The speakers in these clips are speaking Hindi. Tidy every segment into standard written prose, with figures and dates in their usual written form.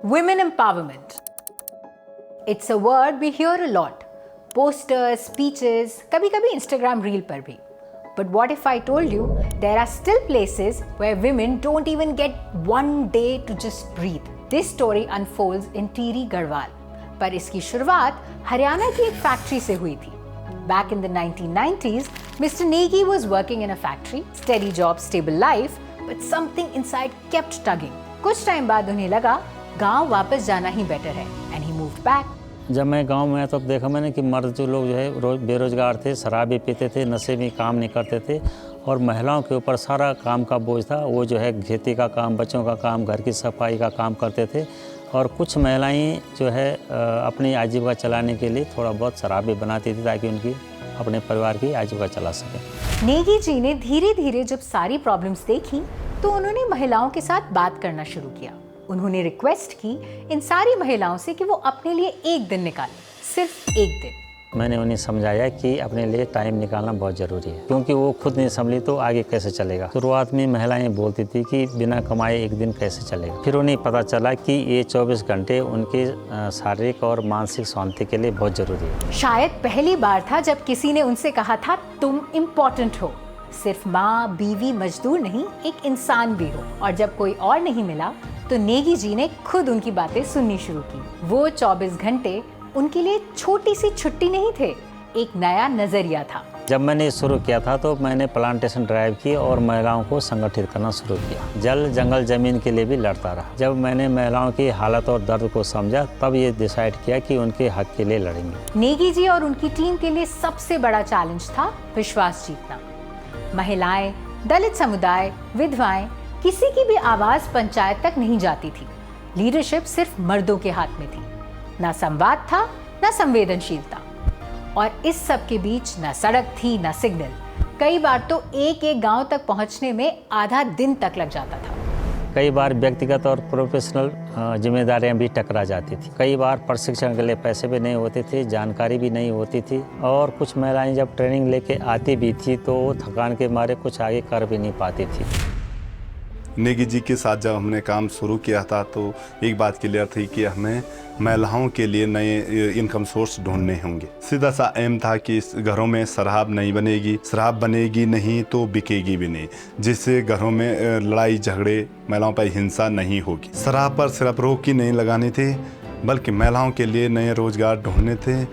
Women empowerment. It's a word we hear a lot. Posters, speeches, कभी-कभी Instagram reel पर भी. But what if I told you there are still places where women don't even get one day to just breathe? This story unfolds in Tehri Garhwal. पर इसकी शुरुआत हरियाणा की एक फैक्ट्री से हुई थी. Back in the 1990s, Mr. Negi was working in a factory, steady job, stable life, but something inside kept tugging. कुछ टाइम बाद उन्हें लगा गांव वापस जाना ही बेटर है, and he moved back. जब मैं गांव में आया तब देखा मैंने कि मर्द जो लोग जो है रोज बेरोजगार थे, शराब भी पीते थे, नशे में काम नहीं करते थे और महिलाओं के ऊपर सारा काम का बोझ था. वो जो है खेती का काम, बच्चों का काम, घर की सफाई का काम करते थे और कुछ महिलाएं जो है अपनी आजीविका चलाने के लिए थोड़ा बहुत शराब भी बनाती थी ताकि उनकी अपने परिवार की आजीविका चला सके. नेगी जी ने धीरे धीरे जब सारी प्रॉब्लम्स देखी तो उन्होंने महिलाओं के साथ बात करना शुरू किया. उन्होंने रिक्वेस्ट की इन सारी महिलाओं से कि वो अपने लिए एक दिन निकालें, सिर्फ एक दिन. मैंने उन्हें समझाया कि अपने लिए टाइम निकालना बहुत ज़रूरी है क्योंकि वो खुद नहीं संभली तो आगे कैसे चलेगा. शुरुआत में महिलाएं बोलती थी कि बिना कमाए एक दिन कैसे चलेगा. फिर उन्हें पता चला कि ये 24 घंटे उनके शारीरिक और मानसिक शांति के लिए बहुत ज़रूरी है. शायद पहली बार था जब किसी ने उनसे कहा था तुम इम्पोर्टेंट हो, सिर्फ माँ, बीवी, मजदूर नहीं, एक इंसान भी हो. और जब कोई और नहीं मिला तो नेगी जी ने खुद उनकी बातें सुननी शुरू की. वो 24 घंटे उनके लिए छोटी सी छुट्टी नहीं थे, एक नया नजरिया था. जब मैंने शुरू किया था तो मैंने प्लांटेशन ड्राइव की और महिलाओं को संगठित करना शुरू किया. जल, जंगल, जमीन के लिए भी लड़ता रहा. जब मैंने महिलाओं की हालत और दर्द को समझा तब ये डिसाइड किया कि उनके हक के लिए लड़ेंगे. नेगी जी और उनकी टीम के लिए सबसे बड़ा चैलेंज था विश्वास जीतना. महिलाएं, दलित समुदाय, विधवाएं, किसी की भी आवाज पंचायत तक नहीं जाती थी. लीडरशिप सिर्फ मर्दों के हाथ में थी. ना संवाद था, ना संवेदनशीलता. और इस सब के बीच ना सड़क थी, ना सिग्नल. कई बार तो एक एक गांव तक पहुंचने में आधा दिन तक लग जाता था. कई बार व्यक्तिगत और प्रोफेशनल जिम्मेदारियां भी टकरा जाती थी. कई बार प्रशिक्षण के लिए पैसे भी नहीं होते थे, जानकारी भी नहीं होती थी और कुछ महिलाएं जब ट्रेनिंग लेके आती भी थी तो वो थकान के मारे कुछ आगे कर भी नहीं पाती थी. नेगी जी के साथ जब हमने काम शुरू किया था तो एक बात क्लियर थी कि हमें महिलाओं के लिए नए इनकम सोर्स ढूंढने होंगे. सीधा सा एम था कि इस घरों में शराब नहीं बनेगी, शराब बनेगी नहीं तो बिकेगी भी नहीं, जिससे घरों में लड़ाई झगड़े, महिलाओं पर हिंसा नहीं होगी. शराब पर सिर्फ रोक ही नहीं लगानी थी बल्कि महिलाओं के लिए नए रोजगार ढूंढने थे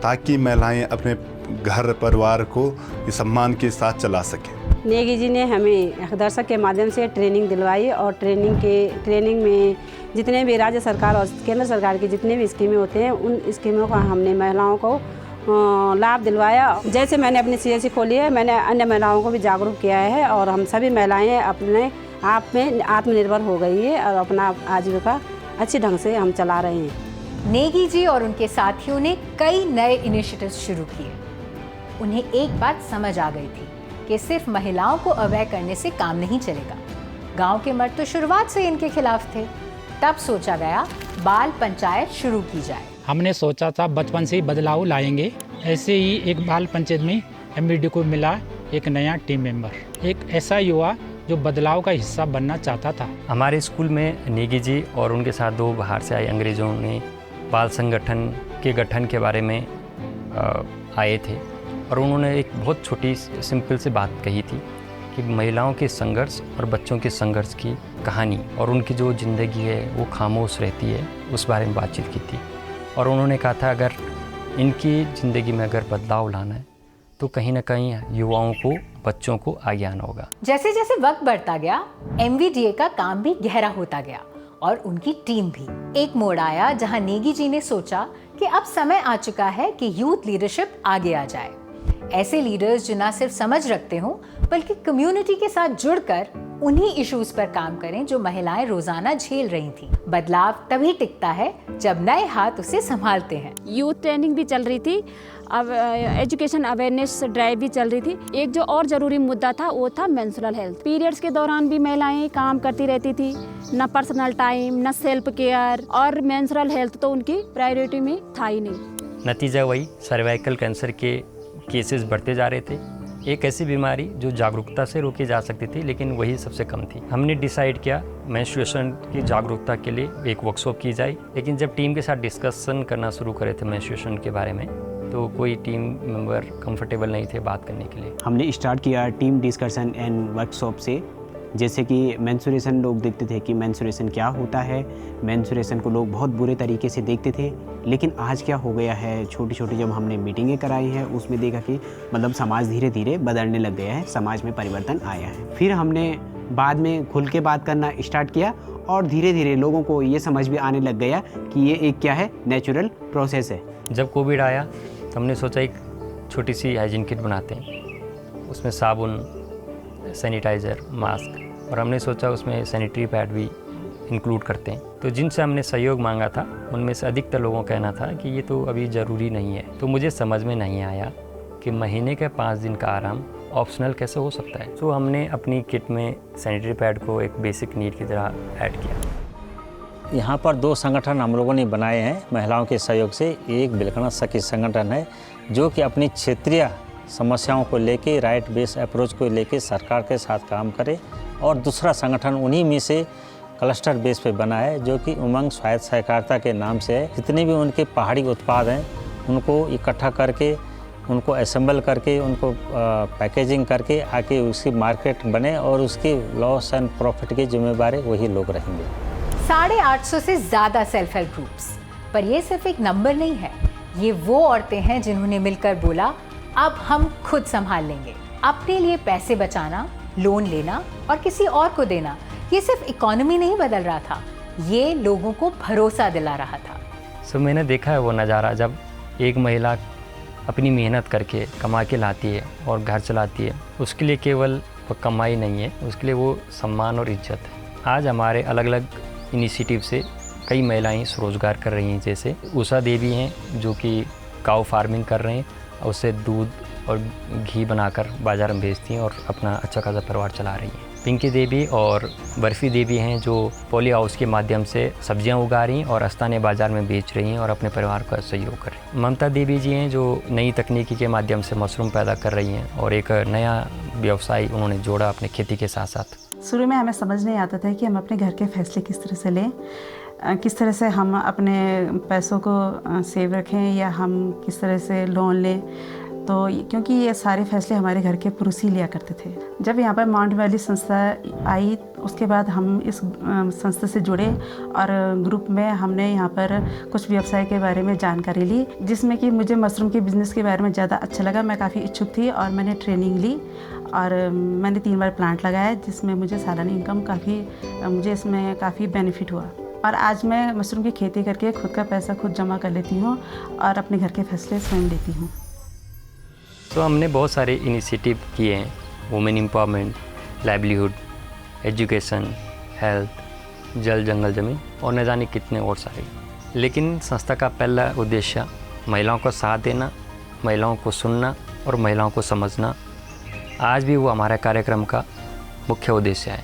ताकि महिलाएं अपने घर परिवार को सम्मान के साथ चला सकें. नेगी जी ने हमें दर्शक के माध्यम से ट्रेनिंग दिलवाई और ट्रेनिंग में जितने भी राज्य सरकार और केंद्र सरकार की जितने भी स्कीमें होते हैं उन स्कीमों का हमने महिलाओं को लाभ दिलवाया. जैसे मैंने अपनी CSC खोली है, मैंने अन्य महिलाओं को भी जागरूक किया है और हम सभी महिलाएं अपने आप में आत्मनिर्भर हो गई है और अपना आजीविका अच्छी ढंग से हम चला रहे हैं. नेगी जी और उनके साथियों ने कई नए इनिशिएटिव्स शुरू किए. उन्हें एक बात समझ आ गई थी कि सिर्फ महिलाओं को अवैध करने से काम नहीं चलेगा. गांव के मर्द तो शुरुआत से इनके खिलाफ थे. तब सोचा गया बाल पंचायत शुरू की जाए. हमने सोचा था बचपन से ही बदलाव लाएंगे. ऐसे ही एक बाल पंचायत में MVD को मिला एक नया टीम मेंबर, एक ऐसा युवा जो बदलाव का हिस्सा बनना चाहता था. हमारे स्कूल में नेगी जी और उनके साथ 2 बाहर से आए अंग्रेज़ों ने बाल संगठन के गठन के बारे में आए थे और उन्होंने एक बहुत छोटी सिंपल सी बात कही थी कि महिलाओं के संघर्ष और बच्चों के संघर्ष की कहानी और उनकी जो ज़िंदगी है वो खामोश रहती है, उस बारे में बातचीत की थी. और उन्होंने कहा था अगर इनकी ज़िंदगी में अगर बदलाव लाना है तो कहीं ना कहीं युवाओं को, बच्चों को आगे आना होगा. जैसे जैसे वक्त बढ़ता गया MVDA का काम भी गहरा होता गया और उनकी टीम भी. एक मोड़ आया जहां नेगी जी ने सोचा कि अब समय आ चुका है कि यूथ लीडरशिप आगे आ जाए. ऐसे लीडर्स जो ना सिर्फ समझ रखते हों बल्कि कम्युनिटी के साथ जुड़कर उन्हीं इश्यूज पर काम करें जो महिलाएं रोजाना झेल रही थी. बदलाव तभी टिकता है जब नए हाथ उसे संभालते हैं. यूथ ट्रेनिंग भी चल रही थी, अब एजुकेशन अवेयरनेस ड्राइव भी चल रही थी. एक जो और ज़रूरी मुद्दा था वो था मेंस्ट्रुअल हेल्थ. पीरियड्स के दौरान भी महिलाएं काम करती रहती थी, न पर्सनल टाइम, न सेल्फ केयर, और मेंस्ट्रुअल हेल्थ तो उनकी प्रायोरिटी में था ही नहीं. नतीजा वही सर्वाइकल कैंसर के केसेस बढ़ते जा रहे थे. एक ऐसी बीमारी जो जागरूकता से रोकी जा सकती थी, लेकिन वही सबसे कम थी। हमने डिसाइड किया मेंस्ट्रुएशन की जागरूकता के लिए एक वर्कशॉप की जाए, लेकिन जब टीम के साथ डिस्कशन करना शुरू करे थे मेंस्ट्रुएशन के बारे में, तो कोई टीम मेंबर कंफर्टेबल नहीं थे बात करने के लिए। हमने स्टार्ट किया टीम डिस्कशन एंड वर्कशॉप से। जैसे कि मेंस्ट्रुएशन, लोग देखते थे कि मेंस्ट्रुएशन क्या होता है, मेंस्ट्रुएशन को लोग बहुत बुरे तरीके से देखते थे। लेकिन आज क्या हो गया है, छोटी छोटी जब हमने मीटिंगें कराई हैं उसमें देखा कि मतलब समाज धीरे धीरे बदलने लग गया है, समाज में परिवर्तन आया है। फिर हमने बाद में खुल के बात करना स्टार्ट किया और धीरे धीरे लोगों को ये समझ भी आने लग गया कि ये एक क्या है, नेचुरल प्रोसेस है। जब कोविड आया तो हमने सोचा एक छोटी सी हाइजीन किट बनाते हैं, उसमें साबुन, सैनिटाइज़र, मास्क, और हमने सोचा उसमें सैनिटरी पैड भी इंक्लूड करते हैं। तो जिनसे हमने सहयोग मांगा था उनमें से अधिकतर लोगों का कहना था कि ये तो अभी ज़रूरी नहीं है। तो मुझे समझ में नहीं आया कि महीने के 5 दिन का आराम ऑप्शनल कैसे हो सकता है। तो हमने अपनी किट में सैनिटरी पैड को एक बेसिक नीड की तरह ऐड किया। यहाँ पर 2 संगठन हम लोगों ने बनाए हैं महिलाओं के सहयोग से। एक बिलखना सखी संगठन है जो कि अपनी क्षेत्रीय समस्याओं को लेके, राइट बेस्ड अप्रोच को लेके सरकार के साथ काम करे, और दूसरा संगठन उन्हीं में से क्लस्टर बेस पे बना है जो कि उमंग स्वायत्त सहकारिता के नाम से है। जितने भी उनके पहाड़ी उत्पाद हैं उनको इकट्ठा करके, उनको असेंबल करके, उनको पैकेजिंग करके आके उसकी मार्केट बने, और उसकी लॉस एंड प्रॉफिट की जिम्मेदारी वही लोग रहेंगे। 850 से ज़्यादा सेल्फ हेल्प ग्रुप्स, पर ये सिर्फ एक नंबर नहीं है। ये वो औरतें हैं जिन्होंने मिलकर बोला अब हम खुद संभाल लेंगे। अपने लिए पैसे बचाना, लोन लेना और किसी और को देना, ये सिर्फ इकोनॉमी नहीं बदल रहा था, ये लोगों को भरोसा दिला रहा था। मैंने देखा है वो नज़ारा जब एक महिला अपनी मेहनत करके कमा के लाती है और घर चलाती है। उसके लिए केवल वो कमाई नहीं है, उसके लिए वो सम्मान और इज्जत है। आज हमारे अलग अलग इनिशिएटिव से कई महिलाएं स्वरोजगार कर रही हैं। जैसे उषा देवी हैं जो कि काऊ फार्मिंग कर रहे हैं, उससे दूध और घी बनाकर बाज़ार में बेचती हैं और अपना अच्छा खासा परिवार चला रही हैं। पिंकी देवी और बर्फ़ी देवी हैं जो पॉली हाउस के माध्यम से सब्जियां उगा रही हैं और स्थानीय बाज़ार में बेच रही हैं और अपने परिवार का सहयोग कर रही हैं। ममता देवी जी हैं जो नई तकनीकी के माध्यम से मशरूम पैदा कर रही हैं और एक नया व्यवसाय उन्होंने जोड़ा अपने खेती के साथ साथ। शुरू में हमें समझ नहीं आता था कि हम अपने घर के फैसले किस तरह से लें, किस तरह से हम अपने पैसों को सेव रखें या हम किस तरह से लोन लें। तो क्योंकि ये सारे फैसले हमारे घर के पुरुष ही लिया करते थे। जब यहाँ पर माउंट वैली संस्था आई उसके बाद हम इस संस्था से जुड़े और ग्रुप में हमने यहाँ पर कुछ व्यवसाय के बारे में जानकारी ली, जिसमें कि मुझे मशरूम के बिज़नेस के बारे में ज़्यादा अच्छा लगा। मैं काफ़ी इच्छुक थी और मैंने ट्रेनिंग ली और मैंने 3 बार प्लांट लगाया, जिसमें मुझे सालाना इनकम मुझे इसमें काफ़ी बेनिफिट हुआ। और आज मैं मशरूम की खेती करके खुद का पैसा खुद जमा कर लेती हूँ और अपने घर के फैसले स्वयं लेती हूँ। तो हमने बहुत सारे इनिशिएटिव किए हैं, women empowerment, livelihood, education, health, जल जंगल ज़मीन और न जाने कितने और सारे। लेकिन संस्था का पहला उद्देश्य महिलाओं को साथ देना, महिलाओं को सुनना और महिलाओं को समझना आज भी वो हमारा कार्यक्रम का मुख्य उद्देश्य है।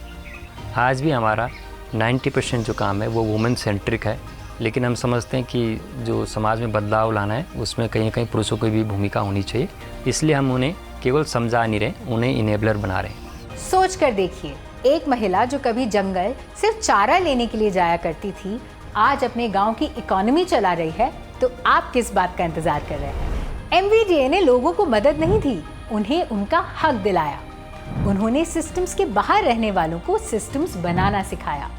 आज भी हमारा 90% जो काम है वो वुमेन सेंट्रिक है, लेकिन हम समझते हैं कि जो समाज में बदलाव लाना है उसमें कहीं ना कहीं पुरुषों की भी भूमिका होनी चाहिए। इसलिए हम उन्हें केवल समझा नहीं रहे, उन्हें इनेबलर बना रहे हैं। सोच कर देखिए, एक महिला जो कभी जंगल सिर्फ चारा लेने के लिए जाया करती थी, आज अपने गांव की इकोनॉमी चला रही है, तो आप किस बात का इंतजार कर रहे हैं? MVDA ने लोगों को मदद नहीं दी, उन्हें उनका हक दिलाया। उन्होंने सिस्टम्स के बाहर रहने वालों को सिस्टम्स बनाना सिखाया।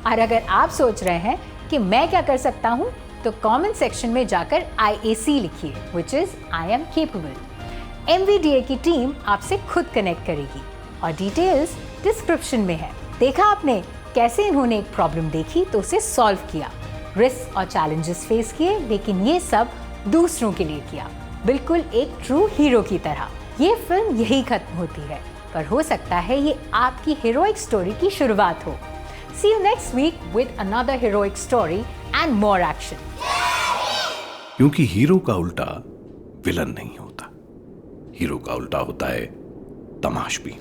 और अगर आप सोच रहे हैं कि मैं क्या कर सकता हूँ, तो कमेंट सेक्शन में जाकर IAC लिखिए, which is I am capable। MVDA की टीम आपसे खुद कनेक्ट करेगी और डिटेल्स डिस्क्रिप्शन में है। देखा आपने कैसे इन्होंने एक प्रॉब्लम देखी तो उसे सॉल्व किया, रिस्क और चैलेंजेस फेस किए, लेकिन ये सब दूसरों के लिए किया, बिल्कुल एक ट्रू हीरो की तरह। ये फिल्म यही खत्म होती है, पर हो सकता है ये आपकी हीरोइक स्टोरी की शुरुआत हो। See you next week with another heroic story and more action। क्योंकि हीरो का उल्टा विलन नहीं होता, हीरो का उल्टा होता है तमाशबीन।